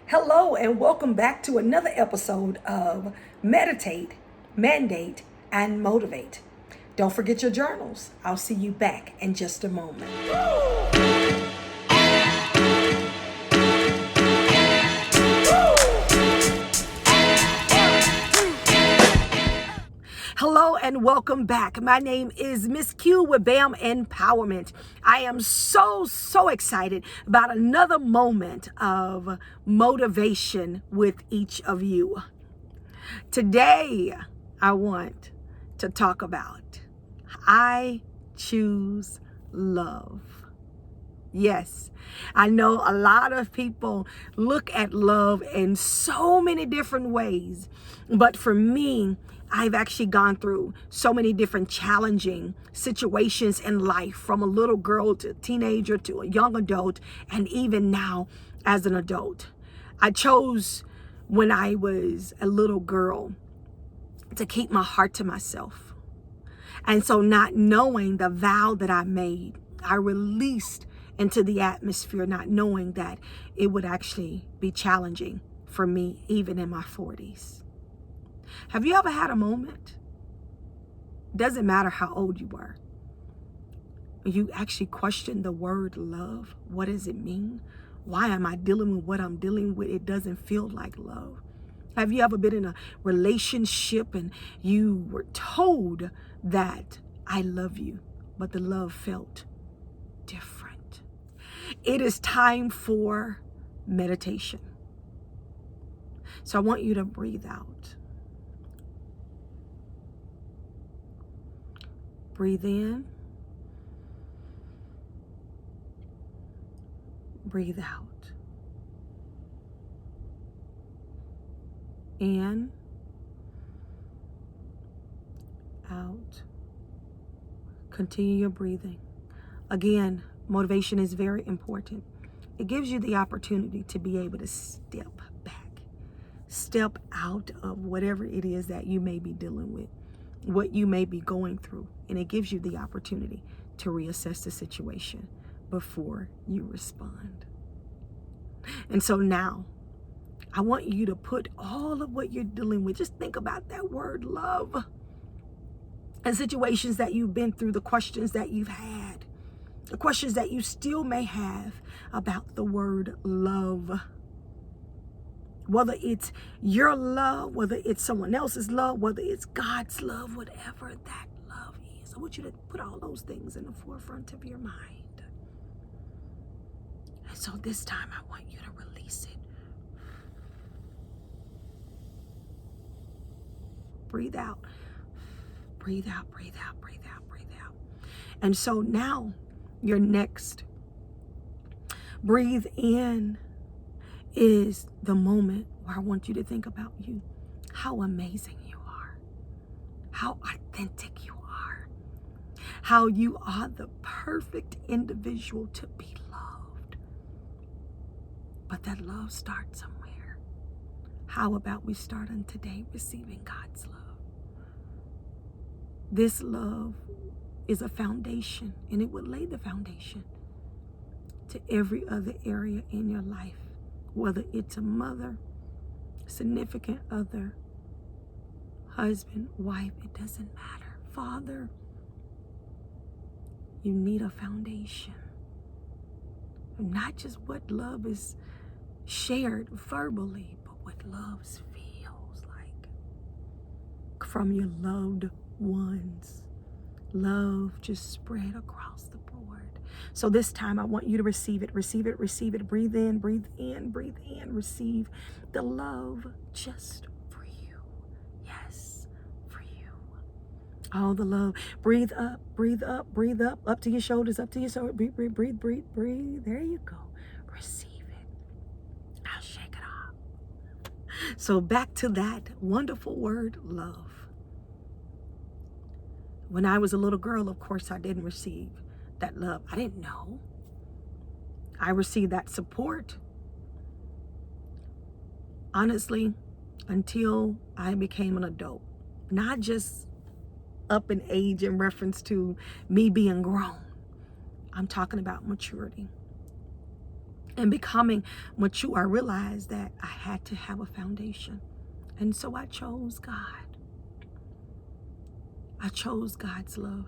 Hello, and welcome back to another episode of Meditate, Mandate, and Motivate. Don't forget your journals. I'll see you back in just a moment. Hello and welcome back. My name is Miss Q with BAM Empowerment. I am so excited about another moment of motivation with each of you. Today, I want to talk about I choose love. Yes, I know a lot of people look at love in so many different ways, but for me, I've actually gone through so many different challenging situations in life, from a little girl to a teenager to a young adult, and even now as an adult. I chose when I was a little girl to keep my heart to myself. And so, not knowing the vow that I made, I released into the atmosphere, not knowing that it would actually be challenging for me even in my 40s. Have you ever had a moment? Doesn't matter how old you were. You actually question the word love. What does it mean? Why am I dealing with what I'm dealing with? It doesn't feel like love. Have you ever been in a relationship and you were told that I love you, but the love felt different? It is time for meditation. So I want you to breathe out. Breathe in. Breathe out. In. Out. Continue your breathing. Again, motivation is very important. It gives you the opportunity to be able to step back. Step out of whatever it is that you may be dealing with, what you may be going through. And it gives you the opportunity to reassess the situation before you respond. And so now, I want you to put all of what you're dealing with, just think about that word love. And situations that you've been through, the questions that you've had, the questions that you still may have about the word love. Whether it's your love, whether it's someone else's love, whether it's God's love, whatever that love is. I want you to put all those things in the forefront of your mind. And so this time I want you to release it. Breathe out. Breathe out, breathe out, breathe out, breathe out. And so now, your next breathe in is the moment where I want you to think about you. How amazing you are. How authentic you are. How you are the perfect individual to be loved. But that love starts somewhere. How about we start on today receiving God's love? This love is a foundation, and it will lay the foundation to every other area in your life, whether it's a mother, significant other, husband, wife, it doesn't matter. Father, you need a foundation. Not just what love is shared verbally, but what love feels like from your loved ones. Love just spread across the board. So this time I want you to receive it, receive it, receive it. Breathe in, breathe in, breathe in. Receive the love just for you. Yes, for you. All the love. Breathe up, breathe up, breathe up to your shoulders, up to your shoulders. Breathe, breathe, breathe, breathe, breathe. There you go. Receive it. Now shake it off. So back to that wonderful word, love. When I was a little girl, of course, I didn't receive that love. I didn't know. I received that support, honestly, until I became an adult. Not just up in age in reference to me being grown. I'm talking about maturity. And becoming mature, I realized that I had to have a foundation. And so I chose God. I chose God's love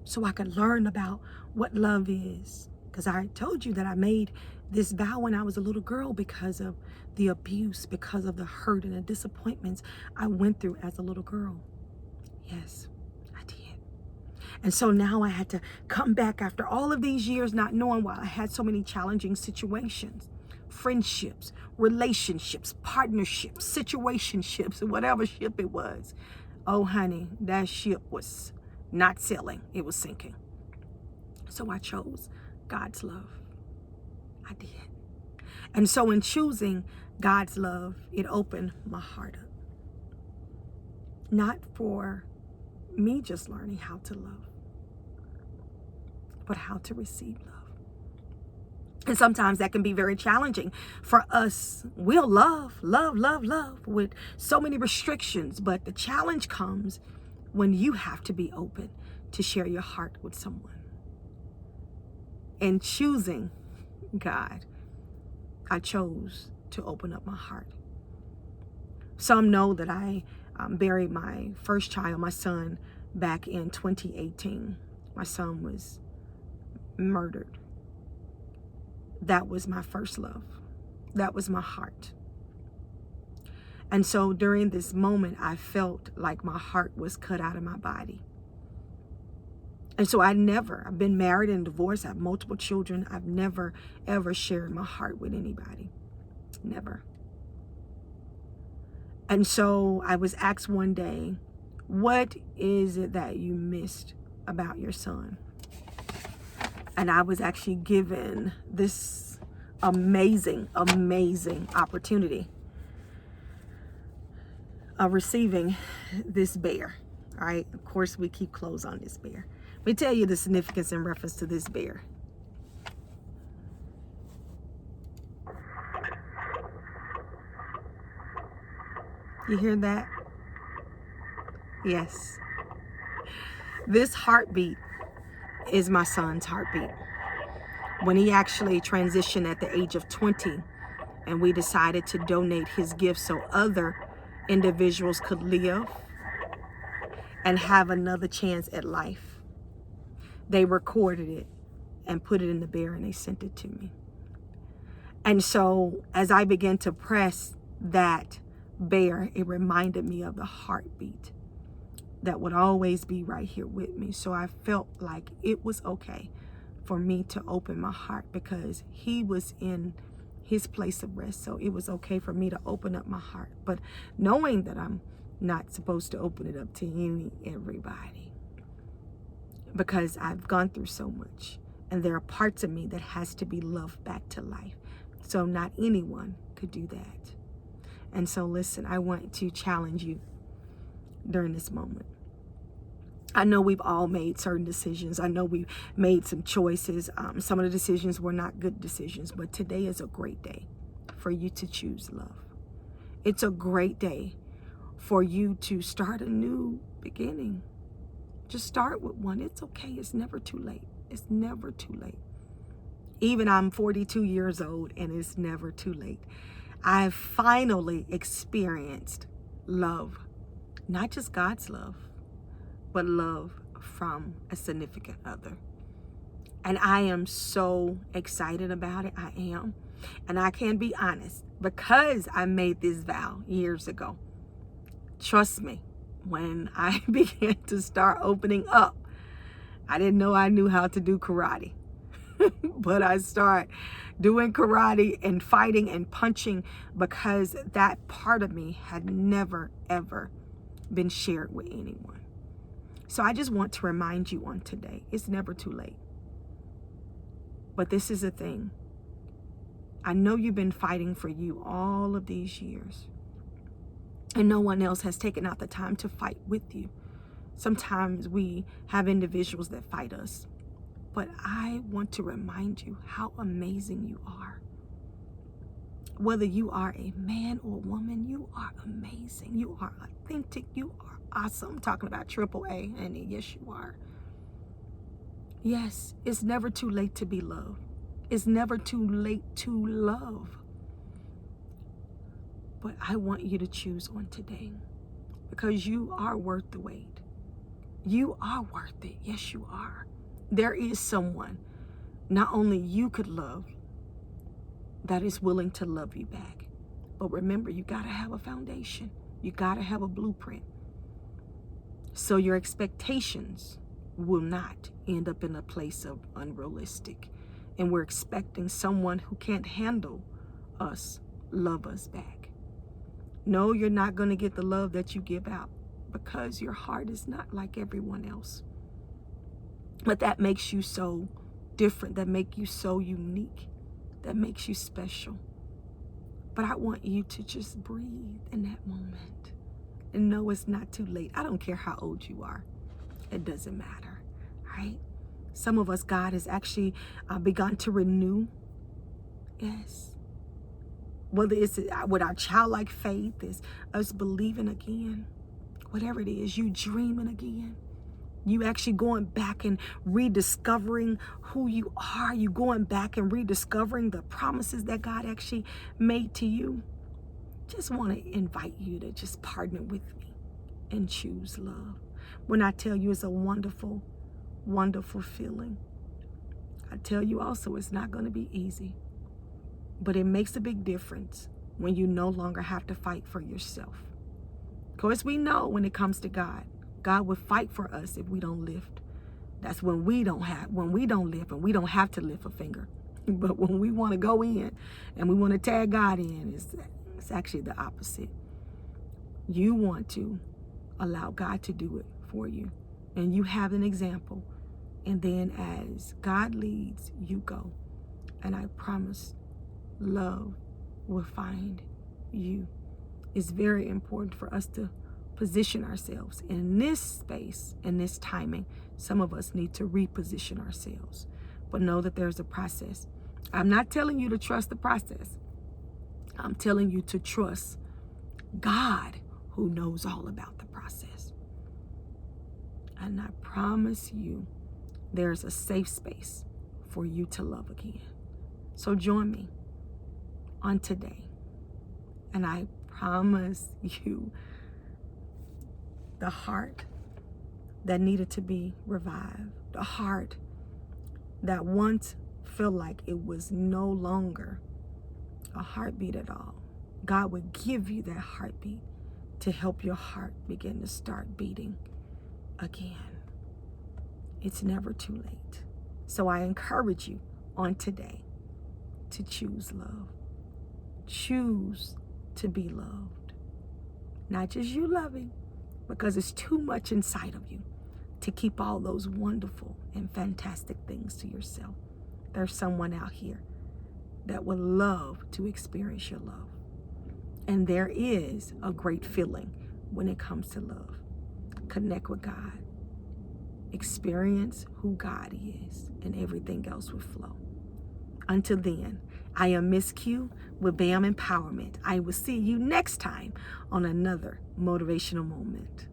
so I could learn about what love is. Because I told you that I made this vow when I was a little girl because of the abuse, because of the hurt and the disappointments I went through as a little girl. Yes, I did. And so now I had to come back after all of these years not knowing why I had so many challenging situations, friendships, relationships, partnerships, situationships, whatever ship it was. Oh, honey, that ship was not sailing. It was sinking. So I chose God's love. I did. And so in choosing God's love, it opened my heart up. Not for me just learning how to love, but how to receive love. And sometimes that can be very challenging for us. We'll love with so many restrictions, but the challenge comes when you have to be open to share your heart with someone. And choosing God, I chose to open up my heart. Some know that I buried my first child, my son, back in 2018. My son was murdered. That was my first love. That was my heart. And so during this moment, I felt like my heart was cut out of my body. And so I've been married and divorced. I have multiple children. I've never, ever shared my heart with anybody. Never. And so I was asked one day, what is it that you missed about your son? And I was actually given this amazing opportunity of receiving this bear. All right. Of course, we keep clothes on this bear. Let me tell you the significance in reference to this bear. You hear that? Yes. This heartbeat is my son's heartbeat. When he actually transitioned at the age of 20, and we decided to donate his gift so other individuals could live and have another chance at life. They recorded it and put it in the bear and they sent it to me. And so as I began to press that bear, it reminded me of the heartbeat that would always be right here with me. So I felt like it was okay for me to open my heart because he was in his place of rest. So it was okay for me to open up my heart, but knowing that I'm not supposed to open it up to everybody because I've gone through so much and there are parts of me that has to be loved back to life. So not anyone could do that. And so listen, I want to challenge you during this moment. I know we've all made certain decisions. I know we've made some choices. Some of the decisions were not good decisions, but today is a great day for you to choose love. It's a great day for you to start a new beginning. Just start with one. It's okay. It's never too late. It's never too late. Even I'm 42 years old and it's never too late. I've finally experienced love, not just God's love, but love from a significant other. And I am so excited about it. I am. And I can be honest, because I made this vow years ago. Trust me, when I began to start opening up, I didn't know I knew how to do karate. But I started doing karate and fighting and punching because that part of me had never, ever been shared with anyone. So I just want to remind you on today, it's never too late. But this is the thing. I know you've been fighting for you all of these years. And no one else has taken out the time to fight with you. Sometimes we have individuals that fight us. But I want to remind you how amazing you are. Whether you are a man or woman, you are amazing. You are authentic. You are awesome. I'm talking about AAA, and yes, you are. Yes, it's never too late to be loved. It's never too late to love. But I want you to choose on today, because you are worth the wait. You are worth it. Yes, you are. There is someone not only you could love that is willing to love you back. But remember, you got to have a foundation. You got to have a blueprint. So your expectations will not end up in a place of unrealistic. And we're expecting someone who can't handle us love us back. No, you're not going to get the love that you give out, because your heart is not like everyone else. But that makes you so different. That makes you so unique. That makes you special. But I want you to just breathe in that moment and know it's not too late. I don't care how old you are. It doesn't matter, right? Some of us, God has actually begun to renew. Yes. Whether it's with our childlike faith, is us believing again, whatever it is, you dreaming again. You actually going back and rediscovering who you are. You going back and rediscovering the promises that God actually made to you. Just want to invite you to just partner with me and choose love. When I tell you it's a wonderful, wonderful feeling, I tell you also it's not going to be easy. But it makes a big difference when you no longer have to fight for yourself. Of course, we know when it comes to God, God will fight for us if we don't lift. That's when we don't lift, and we don't have to lift a finger. But when we want to go in and we want to tag God in, it's actually the opposite. You want to allow God to do it for you. And you have an example. And then as God leads, you go. And I promise, love will find you. It's very important for us to position ourselves in this space, in this timing. Some of us need to reposition ourselves, but know that there's a process. I'm not telling you to trust the process. I'm telling you to trust God, who knows all about the process. And I promise you, there's a safe space for you to love again. So join me on today. And I promise you, the heart that needed to be revived, the heart that once felt like it was no longer a heartbeat at all, God would give you that heartbeat to help your heart begin to start beating again. It's never too late. So I encourage you on today to choose love. Choose to be loved. Not just you loving, because it's too much inside of you to keep all those wonderful and fantastic things to yourself. There's someone out here that would love to experience your love. And there is a great feeling when it comes to love. Connect with God. Experience who God is, and everything else will flow. Until then, I am Miss Q with BAM Empowerment. I will see you next time on another motivational moment.